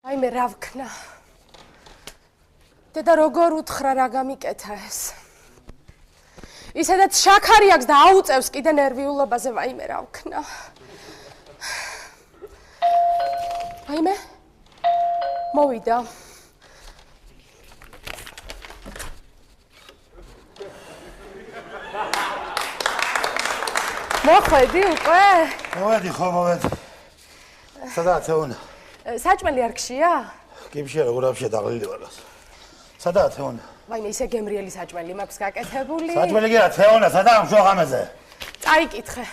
აი მე რა ვქნა. დედა როგორ უთხრა რა გამიკეთა ეს. ისედაც შაქარი აქვს და აუწევს კიდე ნერვიულობაზე, ვაიმე რა ვქნა. ვაიმე მოვიდა. მოხვედი უკვე? მოვედი ხო მოვედი. სადაა თეონა? საჭმელი არ გშია? კიბშია როგორ აფშია დაღლილი ვარ. სადაა თეონა? ვაიმე ისე გემრიელი საჭმელი მაქვს გაკეთებული. საჭმელი კი რა თეონა, სადაა მშოღამეზე? წაიკითხე.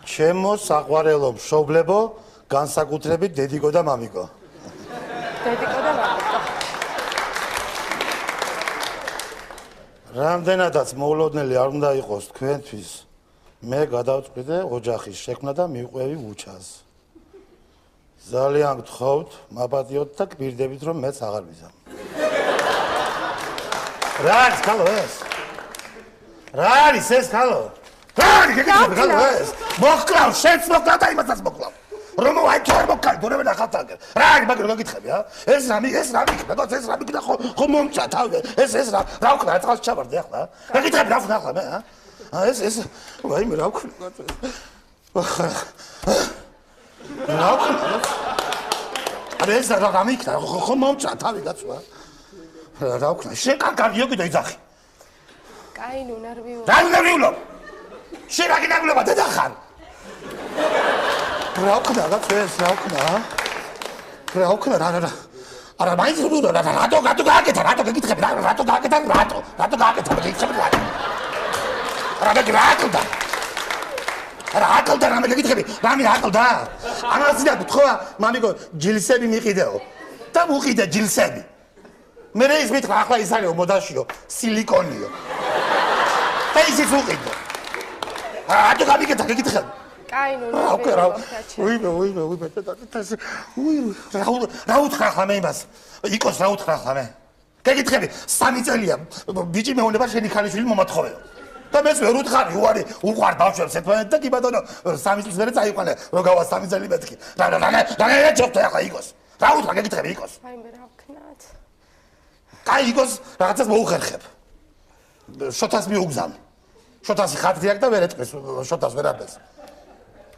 ჩემო საყვარელო მშობლებო, განსაკუთრებით დედიკო და მამიკო. დედიკო და მამიკო. რამდენადაც მოულოდნელი არ უნდა იყოს თქვენთვის, მე გადავწყვიტე ოჯახის შექმნა და მივყვევი უჩას. ძალიან გთხოვთ, მაპატიოთ და გპირდებით, რომ მეც აღარ ვიზამ. რა არის ქალო ეს? რა არის ეს ქალო? რა არის ქალო ეს? მოკლავ, შენც მოკლავ და იმასაც მოკლავ. რომ აი თუ არ მოკლავ, თორემ ნახავთაგე. რა არის მაგრამ რა გითხები, ა? ეს რამე ეს რამე კიდე ხო მომჭა თავი. ეს რა ვქნა, წყალს ჩავარდი ახლა. რა გითხები, რა ვქნა ახლა მე, ა? ეს ვაიმე რა ვქნა. რა ვქნა? არა ეს რა გამიქნა, ხო მომჭა თავი გაცვა. რა ვქნა, შენ კარგიო კიდე იძახი. კაი ნუ ნერვიულობ. რა ნერვიულობ? შენ რა გინაგულობა დედა ხარ? რა ვქნა გაწეს, რა ვქნა? რა ვქნა რა. არა მაინც რატო გააკეთა, რატო გეკითხები, რატო გააკეთა, რატო გააკეთა, გეკითხები რატო? რა აკალდა რამე გეკითხები, რამე აკალდა? ამასინა გთხოვა, მამიკო, ჯილსები მიყიდეო. და მუყიდე ჯილსები. მე ის მითხრა, ახლა ის არისო მოდაშიო, სილიკონიო. და ისიც უყიდე. რატო გამიკეთა, გეკითხები? კაი ნუ უიმე რა უთხრა ახლა მე იმას იკოს რა უთხრა ახლა მე გეკითხები 3 წელია ბიჭი მეუნება შენი ქალიშვილი მომათხოვეო და მეც ვერ უთხარი უყვარ ბავშვებს ერთმანეთს და კი ბატონო 3 წლის მერე წაიყვანე რომ გავა 3 წელი მეთქი რა ჯობთ ახლა იკოს რა უთხრა გეკითხები იკოს აი მე რა ვქნათ კაი იკოს რაღაცას მოუხერხებ შოთას მიუგზავნე შოთასი ხათი აქვს და ვერ ეტყვის შოთას ვერ აბეს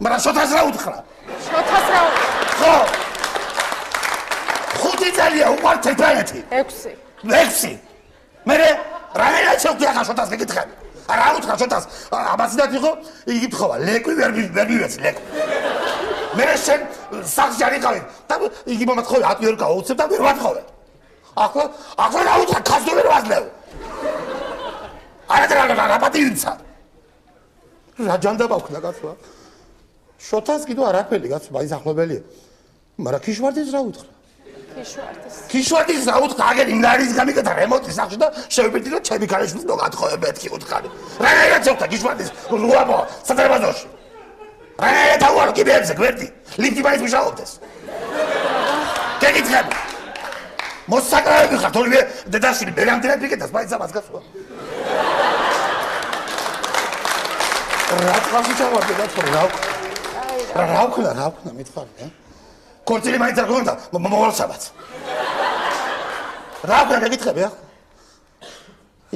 მაგრამ შოთას რა უთხრა? შოთას რა ხო! 5 წელია უყვართ ერთმანეთი. 6. მერე რა შევხვდი ახლა შოთას გეკითხები. რა უთხრა შოთას? ამასინათ იყო, იგი თხოვა, ლეკვი ვერ მივეც ლეკვი. მერე შენ სახში არ იყავი და იგი მომათხოვე 10 ვერ გაუწევ და ვერ ვათხოვე. ახლა რა უთხრა ქასო ვერ ვაძლევ. არა პატივიცა. რა ჯანდაბა ვქნა კაცო? შოთას კიდო არაფერი გაც მაინც ახლობელია. მაგრამ ქიშვარდის რა უთხრა? ქიშვარდის რა უთხრა? აგერ იმნარის გამიკეთა რემონტი სახში და შევიპირდი რომ ჩემი ქალიშვილს მოგათხოვე მეთქი უთხარი. რა ცოტა ქიშვარდის რუაბო სატრებაზოში. რა თავარო კიბებზე გვერდი. ლიფტი მაინც მუშაობდეს. გეკითხები. მოსაკრავები ხართ ორივე დედაშვილი ბერამდე მიკეთას მაინც ამას გასვა. რა თქმა ჩავარდი გასვა რა რა ვქნა მითხარი კორწილი მაინც არ გონდა მოვალ საბაც რა ვქნა გეკითხები ახლა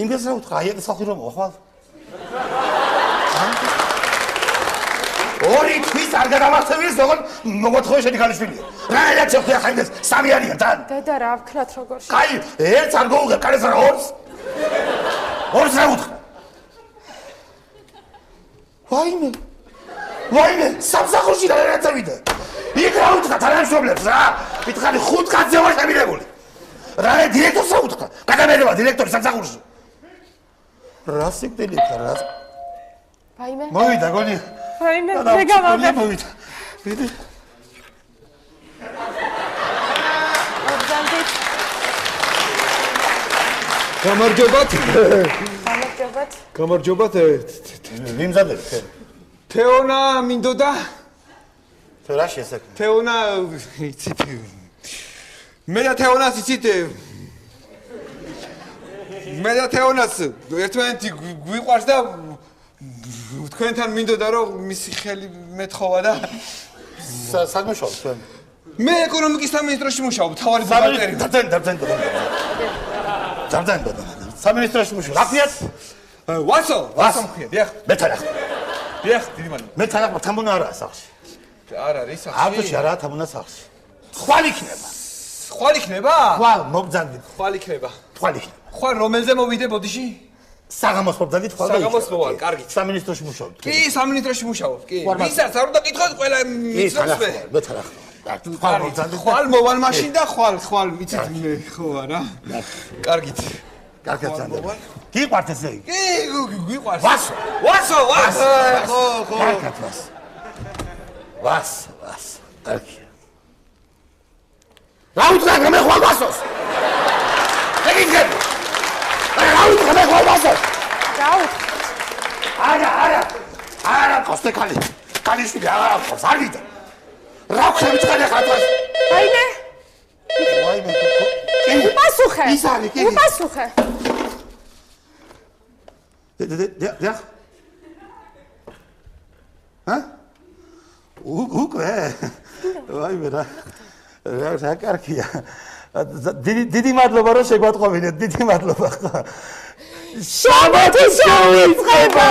იმდეს რა უთხრა აი ეს სახი რომ მოხვალ ორი თვის არ გადამახსენებს როგორ მოგოთხოვე შენი ქალიშვილია რა ეცოხი ახლა იმდეს 3 არიან თან დედა რა ვქნათ როგორ კაი ერთს არ გოუღებ კანეს რა ორს რა უთხრა ვაიმე სამსახურში რა წავიდე იქ რა უთხრა თანამშრომლებს რა მითხარი 5 კაცზე ვარ შემილებული რა დირექტორს რა უთხრა გადამერევა დირექტორი სამსახურში რა სიკვდილი ხარ რა ვაიმე მოვიდა გონი ვაიმე მე გამავდა მოვიდა ვიდი გამარჯობათ ვიმზადებ თეონა მინდოდა რა შესაძლოა თეონა იცით მე და თეონას იცით მე და თეონას ერთმანეთი გვიყვარს და თქვენთან მინდოდა რომ მისი ხელი მეთხოვა და საგმოშავ ჩვენ. მე ეკონომიკის სამინისტროში მუშაობ, თავარი ბუღალტერი. დაბდენ. სამინისტროში მუშაობ. რა ქვიათ? ვასო მქვია, დიახ. მე თანახ. დიახ, დიდი მადლობა. მე თანახ თამბონა არაა სახლში. არ არის სახში. ავტოში არაა თამბონა სახლში. ხვალ იქნება. ხვალ იქნება? ხვალ მოგძანდით. ხვალ იქნება. ხვალ იქნება. ხვალ რომელზე მოვიდე ბოდიში? საღამოს მოგძანდით ხვალ და საღამოს მოვალ, კარგით. სამინისტროში მუშაობ. კი, სამინისტროში მუშაობ, კი. ვისაც არ უნდა გითხოთ, ყველა მიცნობს მე. მე თანახ. ხვალ მოგძანდით. ხვალ მოვალ მაშინ და ხვალ ვიცით მე ხო არა? კარგით. კარგად ძანდები. გიყვართ ესე იგი? კი, გიყვარს. ვასო. ხო. კარგად ვასო. კარგი. რა უთხრა მე ხვალ ვასოს? ეგიგები. რა უთხრა მე ხვალ ვასოს? რა უთხრა? არა, კოსტეკალი. კალიშვილი არა, ზარგიდა. რა ხები წყალე ხატვას? ვაიმე. უპასუხე. ისარი, კი. უპასუხე. დიახ. უკვე. ვაიმე რა კარგია. დიდი მადლობა რომ შეგვატყობინეთ, დიდი მადლობა. შაბათი შევიწყება.